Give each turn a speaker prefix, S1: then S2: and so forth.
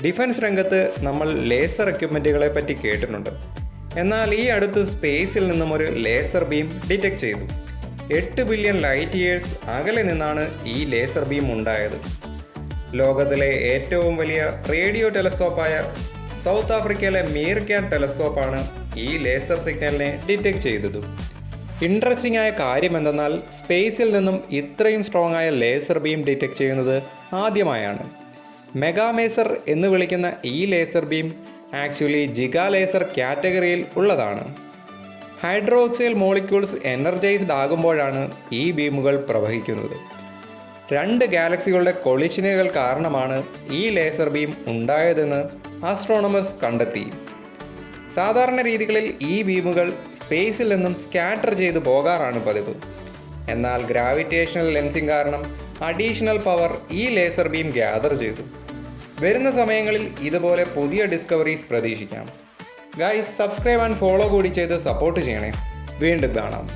S1: Defence രംഗത്ത് നമ്മൾ laser എക്യുപ്മെൻറ്റുകളെ പറ്റി കേട്ടിട്ടുണ്ട്. എന്നാൽ ഈ അടുത്ത് സ്പേസിൽ നിന്നും ഒരു ലേസർ ബീം ഡിറ്റക്ട് ചെയ്തു. 8 ബില്യൺ ലൈറ്റ് ഇയേഴ്സ് അകലെ നിന്നാണ് ഈ ലേസർ ബീം ഉണ്ടായത്. ലോകത്തിലെ ഏറ്റവും വലിയ റേഡിയോ ടെലസ്കോപ്പായ സൗത്ത് ആഫ്രിക്കയിലെ മീർക്യാൻ ടെലസ്കോപ്പാണ് ഈ ലേസർ സിഗ്നലിനെ ഡിറ്റക്ട് ചെയ്തത്. ഇൻട്രസ്റ്റിംഗ് ആയ കാര്യം എന്തെന്നാൽ സ്പേസിൽ നിന്നും ഇത്രയും സ്ട്രോങ് ആയ ലേസർ ബീം ഡിറ്റക്ട് ചെയ്യുന്നത് ആദ്യമായാണ്. മെഗാമേസർ എന്ന് വിളിക്കുന്ന ഈ laser beam actually giga laser കാറ്റഗറിയിൽ ഉള്ളതാണ്. ഹൈഡ്രോക്സൈൽ മോളിക്യൂൾസ് എനർജൈസ്ഡ് ആകുമ്പോഴാണ് ഈ ബീമുകൾ പ്രവഹിക്കുന്നത്. 2 ഗാലക്സികളുടെ കൊളിഷനുകൾ കാരണമാണ് ഈ ലേസർ ബീം ഉണ്ടായതെന്ന് ആസ്ട്രോണമേഴ്സ് കണ്ടെത്തി. സാധാരണ രീതികളിൽ ഈ ബീമുകൾ സ്പേസിൽ നിന്നും സ്കാറ്റർ ചെയ്തു പോകാറാണ് പതിവ്. എന്നാൽ ഗ്രാവിറ്റേഷണൽ ലെൻസിങ് കാരണം അഡീഷണൽ പവർ ഈ ലേസർ ബീം ഗ്യാദർ ചെയ്തു. വരുന്ന സമയങ്ങളിൽ ഇതുപോലെ പുതിയ ഡിസ്കവറീസ് പ്രതീക്ഷിക്കാം. ഗൈസ്, സബ്സ്ക്രൈബ് ആൻഡ് ഫോളോ കൂടി ചെയ്ത് സപ്പോർട്ട് ചെയ്യണേ. വീണ്ടും കാണാം.